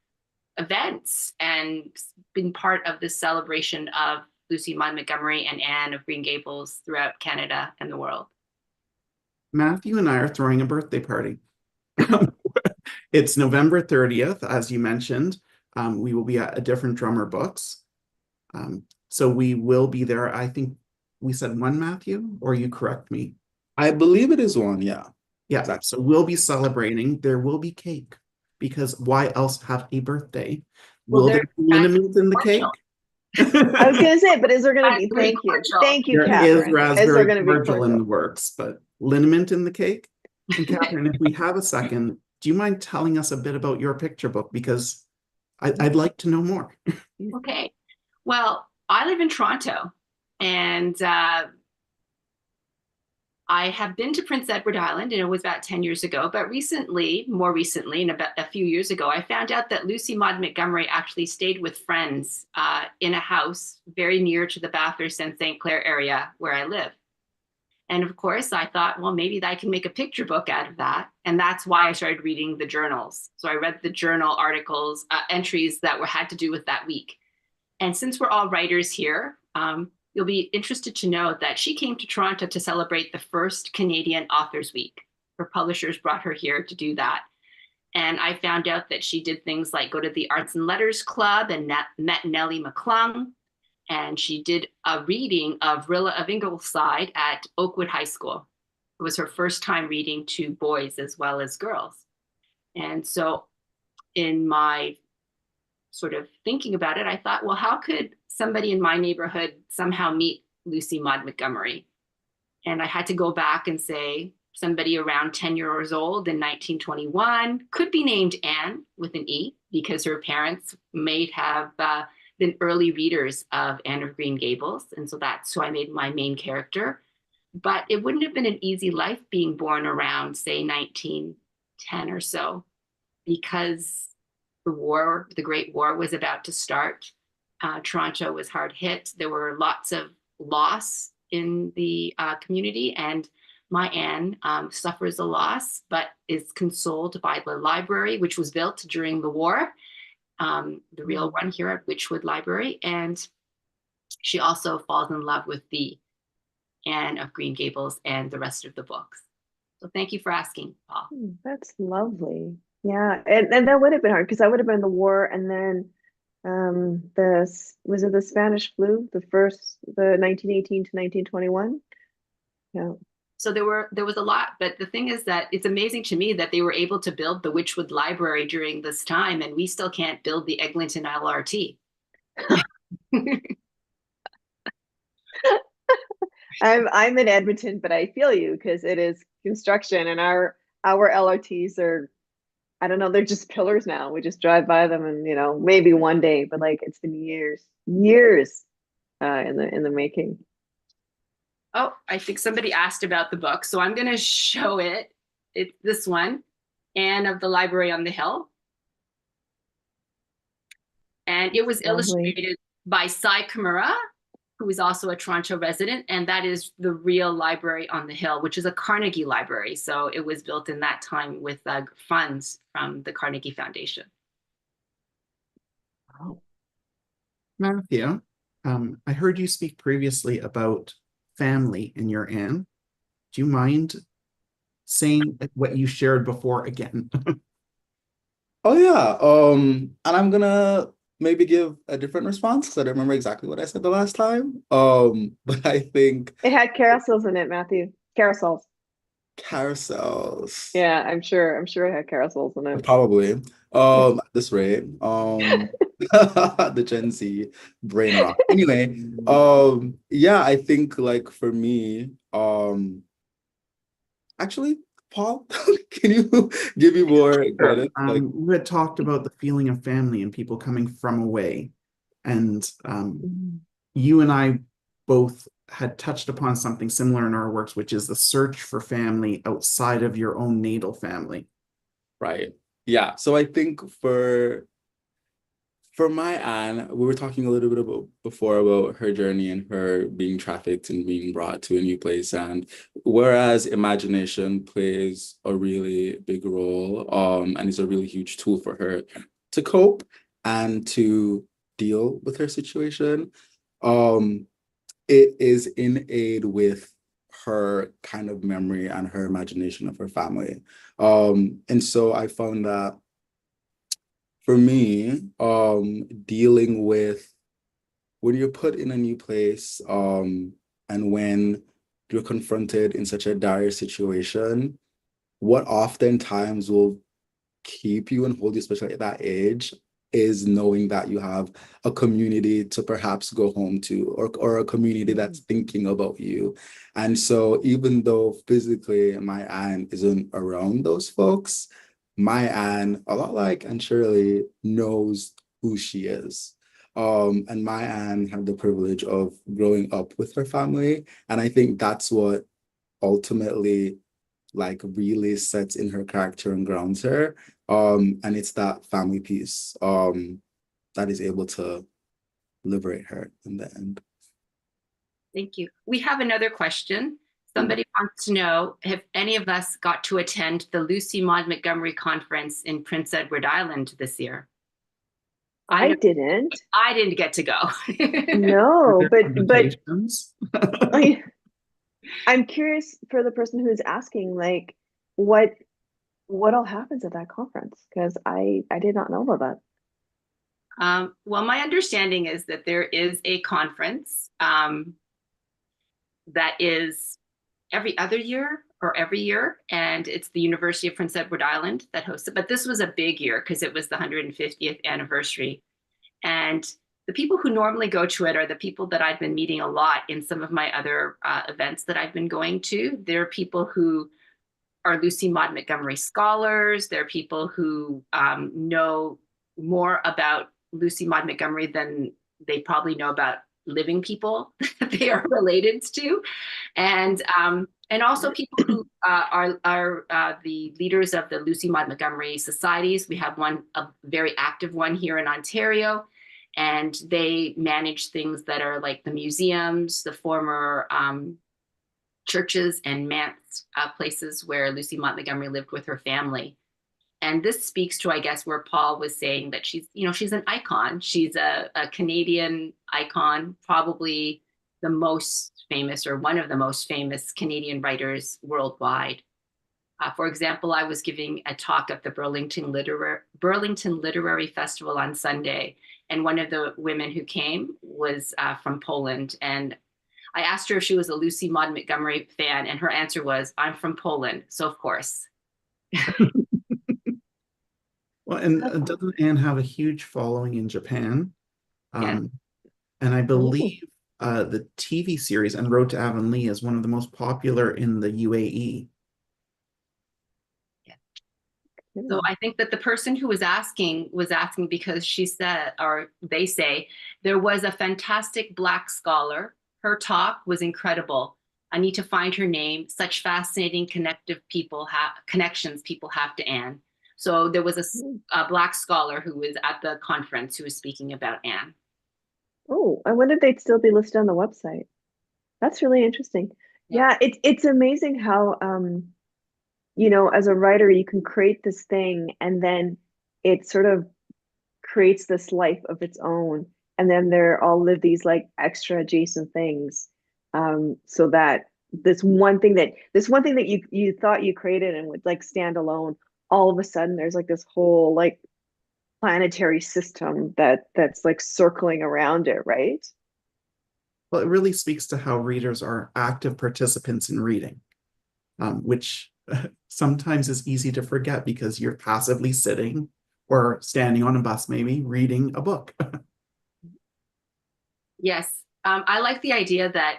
events and been part of the celebration of Lucy Maud Montgomery and Anne of Green Gables throughout Canada and the world? Matthew and I are throwing a birthday party. It's November 30th, as you mentioned. We will be at a different drummer books. So we will be there. I think we said one, Matthew, or you correct me. I believe it is one, yeah. Yeah, Exactly. so we'll be celebrating. There will be cake, because why else have a birthday? Well, Will there be liniment in the cake? I was gonna say, but is there gonna be, thank you, There Catherine. is Is raspberry there gonna be cordial in cordial? the works, but liniment in the cake? And Catherine, if we have a second, do you mind telling us a bit about your picture book? Because I'd like to know more. Okay. Well, I live in Toronto, and I have been to Prince Edward Island, and it was about 10 years ago. But more recently, and about a few years ago, I found out that Lucy Maud Montgomery actually stayed with friends in a house very near to the Bathurst and St. Clair area where I live. And of course, I thought, well, maybe I can make a picture book out of that. And that's why I started reading the journals. So I read the journal articles, entries that had to do with that week. And since we're all writers here, you'll be interested to know that she came to Toronto to celebrate the first Canadian Authors Week. Her publishers brought her here to do that. And I found out that she did things like go to the Arts and Letters Club and met Nellie McClung. And she did a reading of Rilla of Ingleside at Oakwood High School. It was her first time reading to boys as well as girls. And so in my sort of thinking about it, I thought, well, how could somebody in my neighborhood somehow meet Lucy Maud Montgomery? And I had to go back and say somebody around 10 years old in 1921, could be named Anne with an E, because her parents may have been early readers of Anne of Green Gables. And so that's who I made my main character. But it wouldn't have been an easy life being born around, say, 1910 or so, because the Great War was about to start. Toronto was hard hit. There were lots of loss in the community, and my Anne suffers a loss, but is consoled by the library, which was built during the war, the real one here at Witchwood Library. And she also falls in love with the Anne of Green Gables and the rest of the books. So thank you for asking, Paul. That's lovely. Yeah, and that would have been hard, because I would have been in the war, and then was it the Spanish flu, the 1918 to 1921? Yeah. So there was a lot, but the thing is that it's amazing to me that they were able to build the Witchwood Library during this time, and we still can't build the Eglinton LRT. I'm in Edmonton, but I feel you, because it is construction, and our LRTs are, I don't know, they're just pillars now. We just drive by them, and maybe one day, but like it's been years in the making. Oh, I think somebody asked about the book, so I'm going to show it. It's this one, Anne of the Library on the Hill. And it was illustrated by Cy Kimura, who is also a Toronto resident, and that is the real library on the Hill, which is a Carnegie library. So it was built in that time with funds from the Carnegie Foundation. Wow. Matthew, I heard you speak previously about family in your Anne. Do you mind saying what you shared before again? Oh yeah. And I'm gonna maybe give a different response, because I don't remember exactly what I said the last time. But I think It had carousels in it, Matthew. Carousels. Yeah, I'm sure it had carousels in it. Probably. At this rate. The Gen Z brain rot. Anyway, yeah, I think like for me, actually, Paul, can you give me more credit? You had talked about the feeling of family and people coming from away, and you and I both had touched upon something similar in our works, which is the search for family outside of your own natal family. Right. Yeah, so I think for my Anne, we were talking a little bit about before about her journey and her being trafficked and being brought to a new place. And whereas imagination plays a really big role, and is a really huge tool for her to cope and to deal with her situation, it is in aid with her kind of memory and her imagination of her family. And so I found that for me, dealing with when you're put in a new place, and when you're confronted in such a dire situation, what oftentimes will keep you and hold you, especially at that age, is knowing that you have a community to perhaps go home to, or a community that's thinking about you. And so even though physically my aunt isn't around those folks, my Anne, a lot like Anne Shirley, knows who she is. And my Anne had the privilege of growing up with her family. And I think that's what ultimately like really sets in her character and grounds her. And it's that family piece that is able to liberate her in the end. Thank you. We have another question. Somebody wants to know if any of us got to attend the Lucy Maud Montgomery conference in Prince Edward Island this year. I didn't. I didn't get to go. No, but Invitations? I'm curious for the person who's asking, like, what all happens at that conference? Because I did not know about that. Well, my understanding is that there is a conference that is every other year or every year, and it's the University of Prince Edward Island that hosts it. But this was a big year because it was the 150th anniversary. And the people who normally go to it are the people that I've been meeting a lot in some of my other events that I've been going to. There are people who are Lucy Maud Montgomery scholars. There are people who know more about Lucy Maud Montgomery than they probably know about living people that they are related to. And also people who are the leaders of the Lucy Maud Montgomery societies. We have one, a very active one here in Ontario, and they manage things that are like the museums, the former churches and manse places where Lucy Maud Montgomery lived with her family. And this speaks to, I guess, where Paul was saying that she's an icon. She's a Canadian icon, probably the most famous or one of the most famous Canadian writers worldwide. For example, I was giving a talk at the Burlington Literary Festival on Sunday, and one of the women who came was from Poland. And I asked her if she was a Lucy Maud Montgomery fan, and her answer was, "I'm from Poland, so of course." Well, and doesn't Anne have a huge following in Japan? Yes. And I believe the TV series En Road to Avonlea is one of the most popular in the UAE. So I think that the person who was asking because she said, or they say, there was a fantastic Black scholar. Her talk was incredible. I need to find her name. Such fascinating connections people have to Anne. So there was a Black scholar who was at the conference who was speaking about Anne. Oh, I wonder if they'd still be listed on the website. That's really interesting. Yeah, it's amazing how as a writer, you can create this thing and then it sort of creates this life of its own. And then there all live these like extra adjacent things. So that this one thing that you thought you created and would like stand alone, all of a sudden there's like this whole like planetary system that's like circling around it, right? Well, it really speaks to how readers are active participants in reading, which sometimes is easy to forget because you're passively sitting or standing on a bus, maybe reading a book. Yes, I like the idea that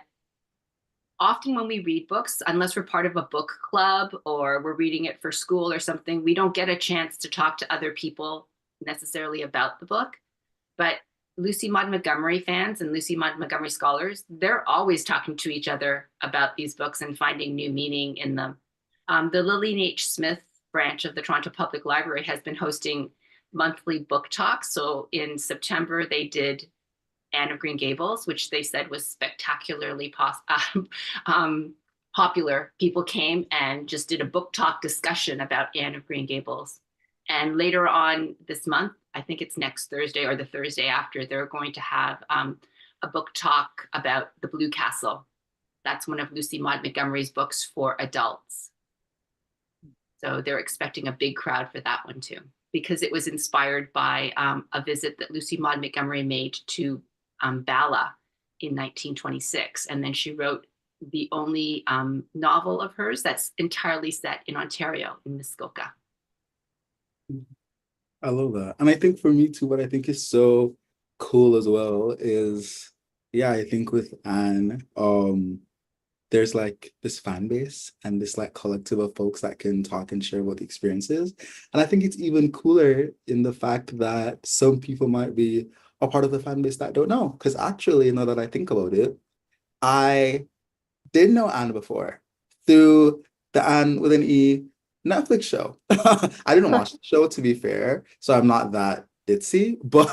often when we read books, unless we're part of a book club or we're reading it for school or something, we don't get a chance to talk to other people necessarily about the book. But Lucy Maud Montgomery fans and Lucy Maud Montgomery scholars, they're always talking to each other about these books and finding new meaning in them. The Lillian H. Smith branch of the Toronto Public Library has been hosting monthly book talks. So in September, they did Anne of Green Gables, which they said was spectacularly popular. People came and just did a book talk discussion about Anne of Green Gables. And later on this month, I think it's next Thursday or the Thursday after, they're going to have a book talk about The Blue Castle. That's one of Lucy Maud Montgomery's books for adults. So they're expecting a big crowd for that one too, because it was inspired by a visit that Lucy Maud Montgomery made to Bala in 1926. And then she wrote the only novel of hers that's entirely set in Ontario, in Muskoka. I love that. And I think for me too, what I think is so cool as well is, yeah, I think with Anne, there's like this fan base and this like collective of folks that can talk and share about the experiences. And I think it's even cooler in the fact that some people might be a part of the fan base that don't know. Because actually, now that I think about it, I did know Anne before through the Anne with an E Netflix show. I didn't watch the show, to be fair, so I'm not that ditzy, but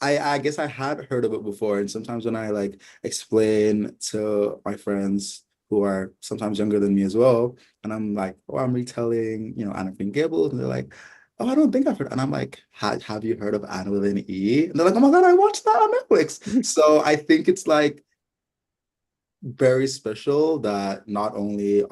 I guess I had heard of it before. And sometimes when I like explain to my friends who are sometimes younger than me as well, and I'm like, oh, I'm retelling, Anne of Green Gables, and they're like, oh, I don't think I've heard. And I'm like, have you heard of Anne with an E? And they're like, oh my God, I watched that on Netflix. So I think it's like very special that not only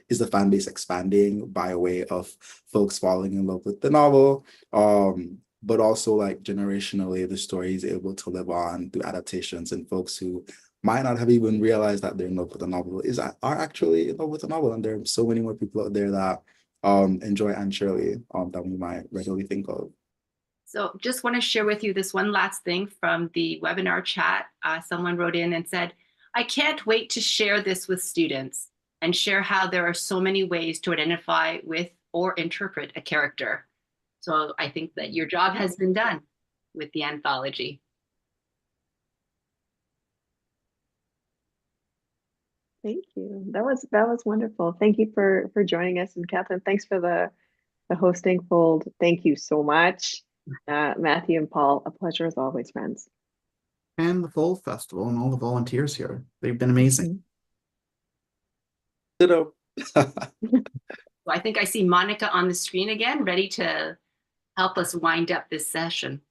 is the fan base expanding by way of folks falling in love with the novel, but also like generationally the story is able to live on through adaptations, and folks who might not have even realized that they're in love with the novel are actually in love with the novel. And there are so many more people out there that enjoy Anne Shirley that we might regularly think of. So just want to share with you this one last thing from the webinar chat. Someone wrote in and said, I can't wait to share this with students and share how there are so many ways to identify with or interpret a character. So I think that your job has been done with the anthology. Thank you. That was wonderful. Thank you for joining us. And Catherine, thanks for the hosting fold. Thank you so much. Matthew and Paul, a pleasure as always, friends. And the Fold Festival and all the volunteers here. They've been amazing. Ditto. So I think I see Monica on the screen again, ready to help us wind up this session.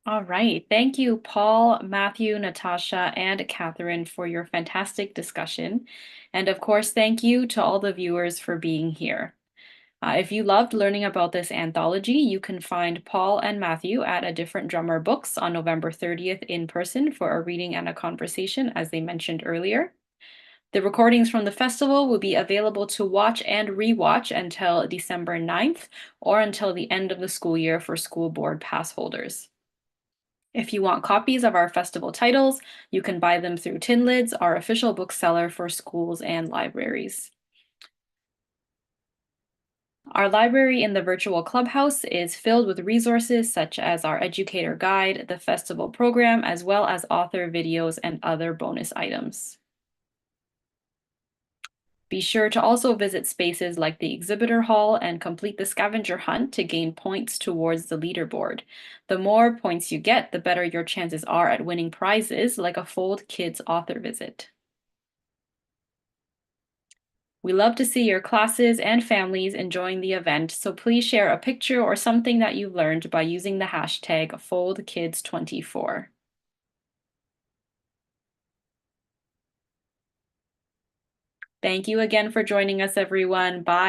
All right. Thank you, Paul, Matthew, Natasha, and Catherine for your fantastic discussion. And of course, thank you to all the viewers for being here. If you loved learning about this anthology, you can find Paul and Matthew at A Different Drummer Books on November 30th in person for a reading and a conversation, as they mentioned earlier. The recordings from the festival will be available to watch and rewatch until December 9th or until the end of the school year for school board pass holders. If you want copies of our festival titles, you can buy them through Tin Lids, our official bookseller for schools and libraries. Our library in the virtual clubhouse is filled with resources such as our educator guide, the festival program, as well as author videos and other bonus items. Be sure to also visit spaces like the exhibitor hall and complete the scavenger hunt to gain points towards the leaderboard. The more points you get, the better your chances are at winning prizes like a Fold Kids author visit. We love to see your classes and families enjoying the event, so please share a picture or something that you've learned by using the hashtag FoldKids24. Thank you again for joining us, everyone. Bye.